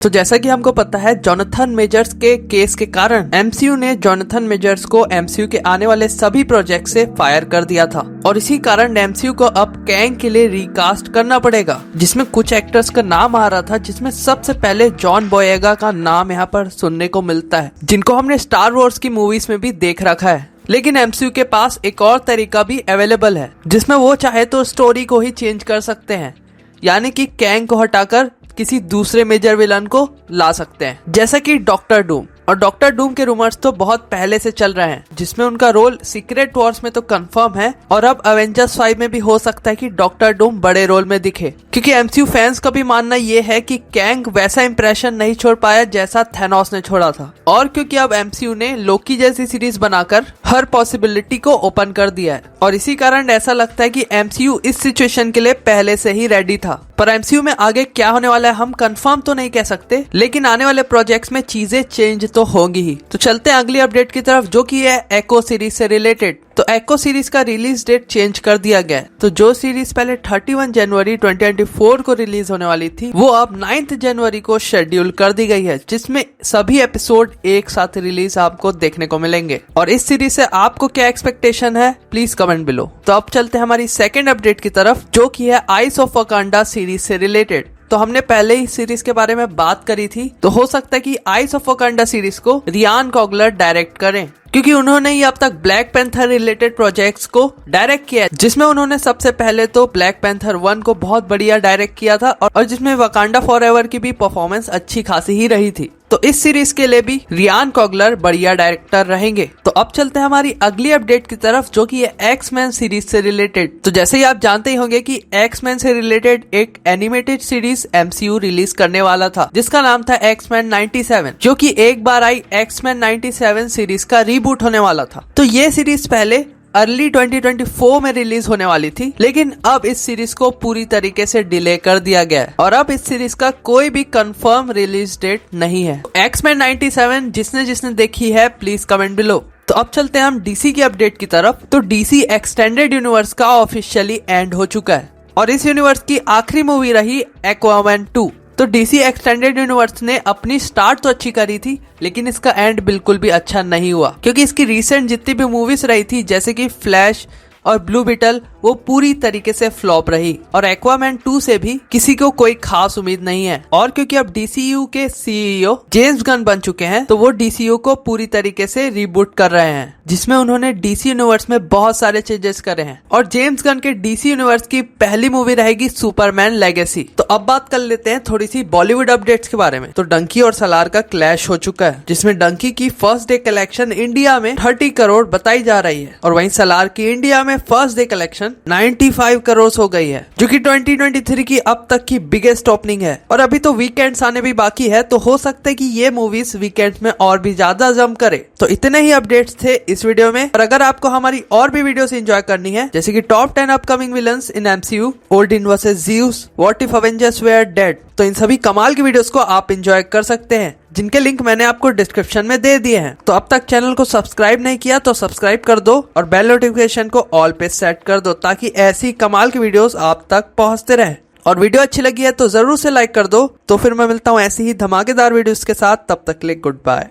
तो जैसा कि हमको पता है, जोनाथन मेजर्स के केस के कारण एमसीयू ने जोनाथन मेजर्स को एमसीयू के आने वाले सभी प्रोजेक्ट से फायर कर दिया था और इसी कारण एमसीयू को अब कैंग के लिए रिकास्ट करना पड़ेगा, जिसमें कुछ एक्टर्स का नाम आ रहा था, जिसमें सबसे पहले जॉन बोयेगा का नाम यहाँ पर सुनने को मिलता है, जिनको हमने स्टार वॉर्स की मूवीज में भी देख रखा है। लेकिन एमसीयू के पास एक और तरीका भी अवेलेबल है, जिसमें वो चाहे तो स्टोरी को ही चेंज कर सकते हैं, यानी कि कैंग को हटाकर किसी दूसरे मेजर विलन को ला सकते हैं, जैसा कि डॉक्टर डूम। और डॉक्टर डूम के रूमर्स तो बहुत पहले से चल रहे हैं, जिसमें उनका रोल सीक्रेट वॉर्स में तो कंफर्म है और अब अवेंजर्स 5 में भी हो सकता है कि डॉक्टर डूम बड़े रोल में दिखे, क्योंकि एमसीयू फैंस का भी मानना ये है कि कैंग वैसा इंप्रेशन नहीं छोड़ पाया जैसा थैनोस ने छोड़ा था, और क्योंकि अब एमसीयू ने लोकी जैसी सीरीज बनाकर हर पॉसिबिलिटी को ओपन कर दिया है, और इसी कारण ऐसा लगता है कि एमसीयू इस सिचुएशन के लिए पहले से ही रेडी था। पर एमसीयू में आगे क्या होने वाला है हम कंफर्म तो नहीं कह सकते, लेकिन आने वाले प्रोजेक्ट्स में चीजें चेंज तो होंगी ही। तो चलते हैं अगली अपडेट की तरफ, जो कि है एको सीरीज से रिलेटेड। तो एको सीरीज का रिलीज डेट चेंज कर दिया गया है। तो जो सीरीज पहले 31 जनवरी 2024 को रिलीज होने वाली थी, वो अब 9 जनवरी को शेड्यूल कर दी गई है, जिसमें सभी एपिसोड एक साथ रिलीज आपको देखने को मिलेंगे। और इस सीरीज से आपको क्या एक्सपेक्टेशन है, प्लीज कमेंट बिलो। तो अब चलते हैं हमारी सेकेंड अपडेट की तरफ, जो की है आइस ऑफ वकांडा सीरीज से रिलेटेड। तो हमने पहले ही सीरीज के बारे में बात करी थी, तो हो सकता है कि आइस ऑफ वकांडा सीरीज को रियान कॉगलर डायरेक्ट करें, क्योंकि उन्होंने ही अब तक ब्लैक पैंथर रिलेटेड प्रोजेक्ट्स को डायरेक्ट किया है, जिसमें उन्होंने सबसे पहले तो ब्लैक पैंथर 1 को बहुत बढ़िया डायरेक्ट किया था और जिसमें वकांडा फॉरएवर की भी परफॉर्मेंस अच्छी खासी ही रही थी। तो इस सीरीज के लिए भी रियान कॉगलर बढ़िया डायरेक्टर रहेंगे। तो अब चलते हैं हमारी अगली अपडेट की तरफ, जो कि है एक्स-मैन सीरीज से रिलेटेड। तो जैसे ही आप जानते ही होंगे कि एक्स-मैन से रिलेटेड एक एनिमेटेड सीरीज एमसीयू रिलीज करने वाला था, जिसका नाम था एक्स-मैन 97, जो कि एक बार आई एक्स-मैन 97 सीरीज का रिबूट होने वाला था। तो ये सीरीज पहले अर्ली 2024 में रिलीज होने वाली थी, लेकिन अब इस सीरीज को पूरी तरीके से डिले कर दिया गया है और अब इस सीरीज का कोई भी कंफर्म रिलीज डेट नहीं है। एक्स-मैन 97 जिसने देखी है प्लीज कमेंट बिलो। तो अब चलते हैं हम डीसी की अपडेट की तरफ। तो डीसी एक्सटेंडेड यूनिवर्स का ऑफिशियली एंड हो चुका है और इस यूनिवर्स की आखिरी मूवी रही एक्वामैन 2। तो डीसी एक्सटेंडेड यूनिवर्स ने अपनी स्टार्ट तो अच्छी करी थी, लेकिन इसका एंड बिल्कुल भी अच्छा नहीं हुआ, क्योंकि इसकी रिसेंट जितनी भी मूवीज रही थी, जैसे कि फ्लैश और ब्लू बीटल, वो पूरी तरीके से फ्लॉप रही और एक्वामैन 2 से भी किसी को कोई खास उम्मीद नहीं है। और क्योंकि अब डीसीयू के सीईओ जेम्स गन बन चुके हैं, तो वो डीसीयू को पूरी तरीके से रिबूट कर रहे हैं, जिसमें उन्होंने डीसी यूनिवर्स में बहुत सारे चेंजेस करे हैं। और जेम्स गन के डीसी यूनिवर्स की पहली मूवी रहेगी सुपरमैन लेगेसी। तो अब बात कर लेते हैं थोड़ी सी बॉलीवुड अपडेट्स के बारे में। तो डंकी और सलार का क्लैश हो चुका है, जिसमें डंकी की फर्स्ट डे कलेक्शन इंडिया में 30 करोड़ बताई जा रही है और वहीं सलार की इंडिया में फर्स्ट डे कलेक्शन 95 करोड़ हो गई है, जो कि 2023 की अब तक की बिगेस्ट ओपनिंग है। और अभी तो वीकेंड्स आने भी बाकी है, तो हो सकता है कि ये मूवीज वीकेंड्स में और भी ज्यादा जम करे। तो इतने ही अपडेट्स थे इस वीडियो में, और अगर आपको हमारी और भी वीडियोस एंजॉय करनी है, जैसे कि top 10 upcoming villains in MCU, Odin versus Zeus, what if Avengers were dead, तो इन सभी कमाल की वीडियोस को आप एंजॉय कर सकते हैं, जिनके लिंक मैंने आपको डिस्क्रिप्शन में दे दिए हैं। तो अब तक चैनल को सब्सक्राइब नहीं किया तो सब्सक्राइब कर दो और बेल नोटिफिकेशन को ऑल पे सेट कर दो, ताकि ऐसी कमाल की वीडियोस आप तक पहुंचते रहे। और वीडियो अच्छी लगी है तो जरूर से लाइक कर दो। तो फिर मैं मिलता हूँ ऐसी ही धमाकेदार वीडियोस के साथ, तब तक के लिए गुड बाय।